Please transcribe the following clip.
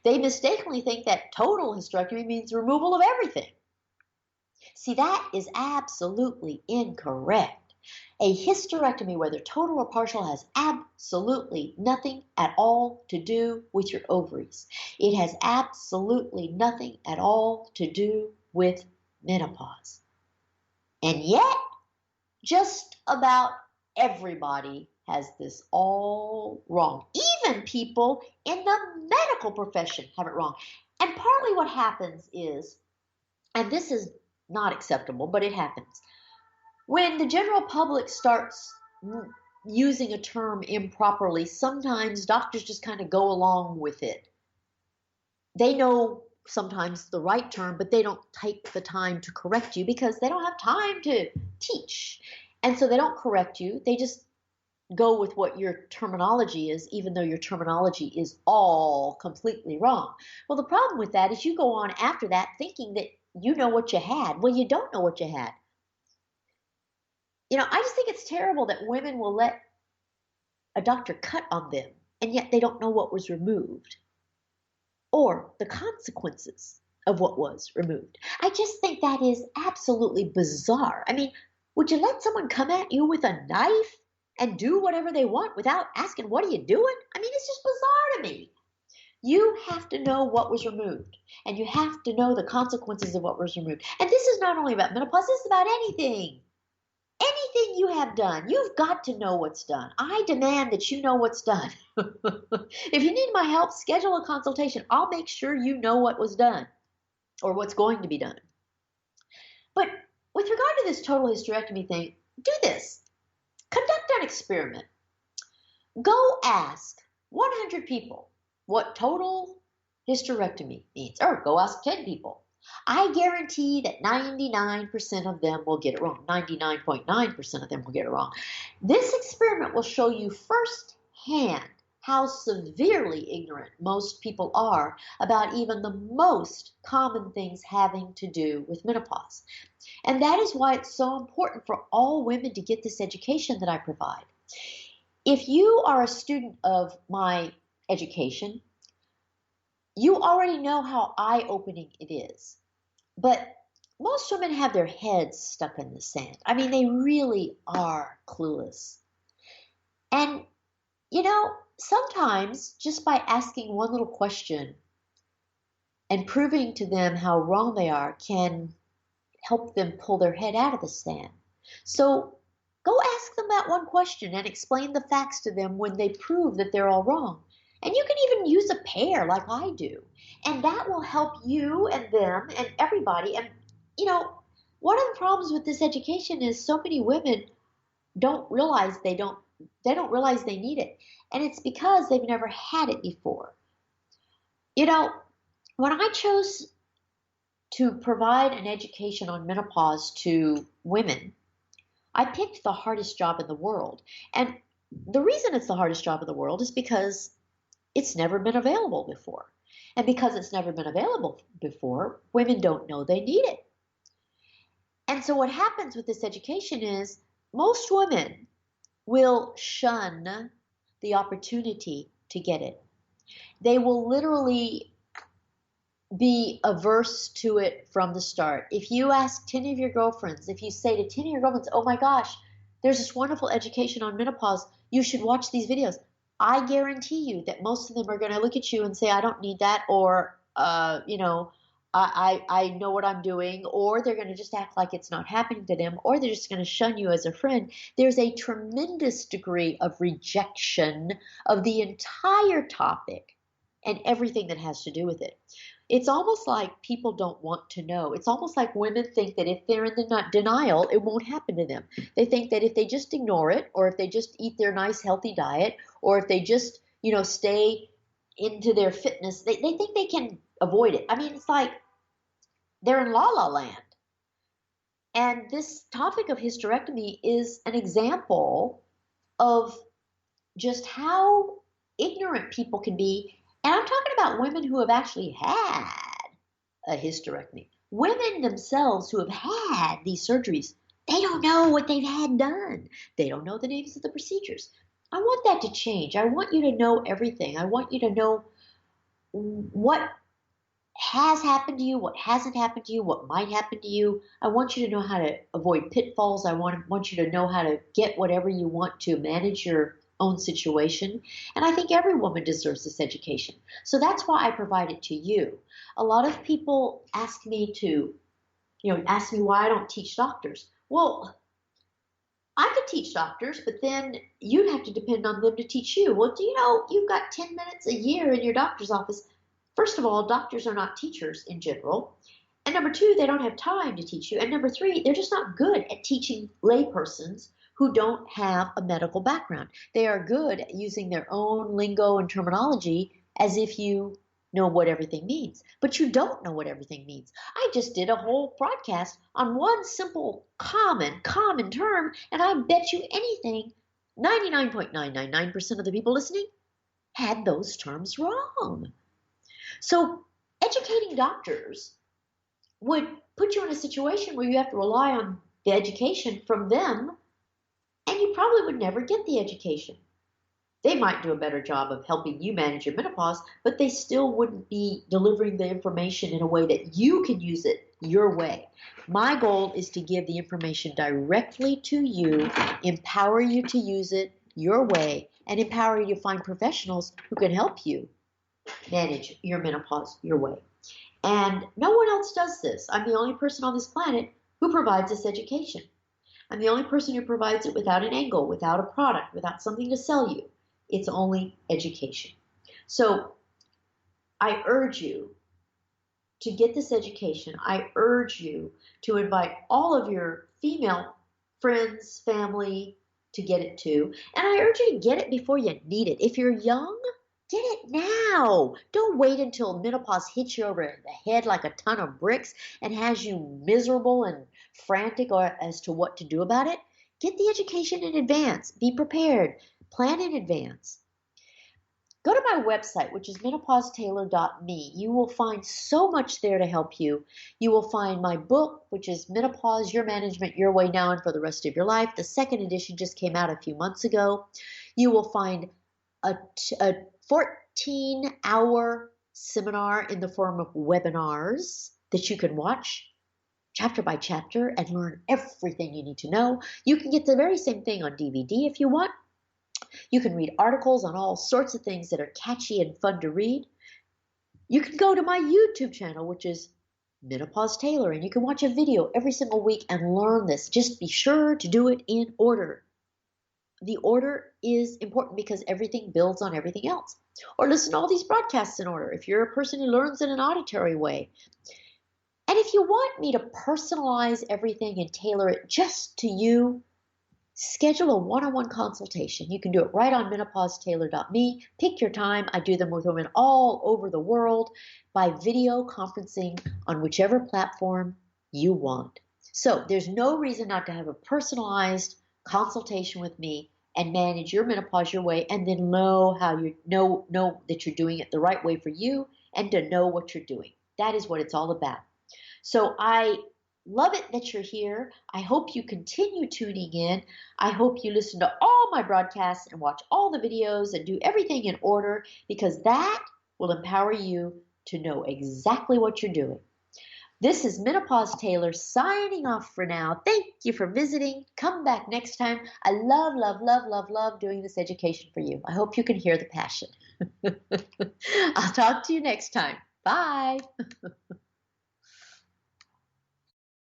They mistakenly think that total hysterectomy means removal of everything. See, that is absolutely incorrect. A hysterectomy, whether total or partial, has absolutely nothing at all to do with your ovaries. It has absolutely nothing at all to do with menopause. And yet, just about everybody has this all wrong. Even people in the medical profession have it wrong. And partly what happens is, and this is not acceptable, but it happens, when the general public starts using a term improperly, sometimes doctors just kind of go along with it. They know sometimes the right term, but they don't take the time to correct you because they don't have time to teach. And so they don't correct you. They just go with what your terminology is, even though your terminology is all completely wrong. Well, the problem with that is you go on after that thinking that you know what you had. Well, you don't know what you had. I just think it's terrible that women will let a doctor cut on them, and yet they don't know what was removed or the consequences of what was removed. I just think that is absolutely bizarre. I mean, would you let someone come at you with a knife and do whatever they want without asking, what are you doing? I mean, it's just bizarre to me. You have to know what was removed, and you have to know the consequences of what was removed. And this is not only about menopause, this is about anything. Anything you have done, you've got to know what's done. I demand that you know what's done. If you need my help, schedule a consultation. I'll make sure you know what was done or what's going to be done. But with regard to this total hysterectomy thing, do this. Conduct an experiment. Go ask 100 people what total hysterectomy means, or go ask 10 people. I guarantee that 99% of them will get it wrong. 99.9% of them will get it wrong. This experiment will show you firsthand how severely ignorant most people are about even the most common things having to do with menopause. And that is why it's so important for all women to get this education that I provide. If you are a student of my education, you already know how eye-opening it is. But most women have their heads stuck in the sand. I mean, they really are clueless. And, sometimes just by asking one little question and proving to them how wrong they are can help them pull their head out of the sand. So go ask them that one question and explain the facts to them when they prove that they're all wrong. And you can even use a pair like I do. And that will help you and them and everybody. And, one of the problems with this education is so many women don't realize they don't realize they need it. And it's because they've never had it before. When I chose to provide an education on menopause to women, I picked the hardest job in the world. And the reason it's the hardest job in the world is because it's never been available before. And because it's never been available before, women don't know they need it. And so what happens with this education is most women will shun the opportunity to get it. They will literally be averse to it from the start. If you ask 10 of your girlfriends, if you say to 10 of your girlfriends, oh my gosh, there's this wonderful education on menopause, you should watch these videos. I guarantee you that most of them are going to look at you and say, I don't need that, or, I know what I'm doing, or they're going to just act like it's not happening to them, or they're just going to shun you as a friend. There's a tremendous degree of rejection of the entire topic and everything that has to do with it. It's almost like people don't want to know. It's almost like women think that if they're in the denial, it won't happen to them. They think that if they just ignore it, or if they just eat their nice healthy diet, or if they just, stay into their fitness, they think they can avoid it. I mean, it's like they're in la la land. And this topic of hysterectomy is an example of just how ignorant people can be. And I'm talking about women who have actually had a hysterectomy. Women themselves who have had these surgeries, they don't know what they've had done. They don't know the names of the procedures. I want that to change. I want you to know everything. I want you to know what has happened to you, what hasn't happened to you, what might happen to you. I want you to know how to avoid pitfalls. I want you to know how to get whatever you want to manage your own situation. And I think every woman deserves this education. So that's why I provide it to you. A lot of people ask me ask me why I don't teach doctors. Well, I could teach doctors, but then you'd have to depend on them to teach you. Well, do you know you've got 10 minutes a year in your doctor's office? First of all, doctors are not teachers in general. And number two, they don't have time to teach you. And number three, they're just not good at teaching laypersons who don't have a medical background. They are good at using their own lingo and terminology as if you know what everything means. But you don't know what everything means. I just did a whole broadcast on one simple common term, and I bet you anything, 99.999% of the people listening had those terms wrong. So educating doctors would put you in a situation where you have to rely on the education from them, and you probably would never get the education. They might do a better job of helping you manage your menopause, but they still wouldn't be delivering the information in a way that you can use it your way. My goal is to give the information directly to you, empower you to use it your way, and empower you to find professionals who can help you manage your menopause your way. And no one else does this. I'm the only person on this planet who provides this education. I'm the only person who provides it without an angle, without a product, without something to sell you. It's only education. So I urge you to get this education. I urge you to invite all of your female friends, family to get it too. And I urge you to get it before you need it. If you're young, get it now. Don't wait until menopause hits you over the head like a ton of bricks and has you miserable and frantic as to what to do about it. Get the education in advance. Be prepared. Plan in advance. Go to my website, which is menopausetailor.me. You will find so much there to help you. You will find my book, which is Menopause, Your Management, Your Way Now and for the Rest of Your Life. The second edition just came out a few months ago. You will find a 14-hour seminar in the form of webinars that you can watch chapter by chapter and learn everything you need to know. You can get the very same thing on DVD if you want. You can read articles on all sorts of things that are catchy and fun to read. You can go to my YouTube channel, which is Menopause Tailor, and you can watch a video every single week and learn this. Just be sure to do it in order. The order is important because everything builds on everything else. Or listen to all these broadcasts in order if you're a person who learns in an auditory way. And if you want me to personalize everything and tailor it just to you, schedule a one-on-one consultation. You can do it right on menopausetailor.me. Pick your time. I do them with women all over the world by video conferencing on whichever platform you want. So there's no reason not to have a personalized consultation with me and manage your menopause your way, and then know how you know that you're doing it the right way for you and to know what you're doing. That is what it's all about. So I love it that you're here. I hope you continue tuning in. I hope you listen to all my broadcasts and watch all the videos and do everything in order, because that will empower you to know exactly what you're doing. This is Menopause Tailor signing off for now. Thank you for visiting. Come back next time. I love, love, love, love, love doing this education for you. I hope you can hear the passion. I'll talk to you next time. Bye.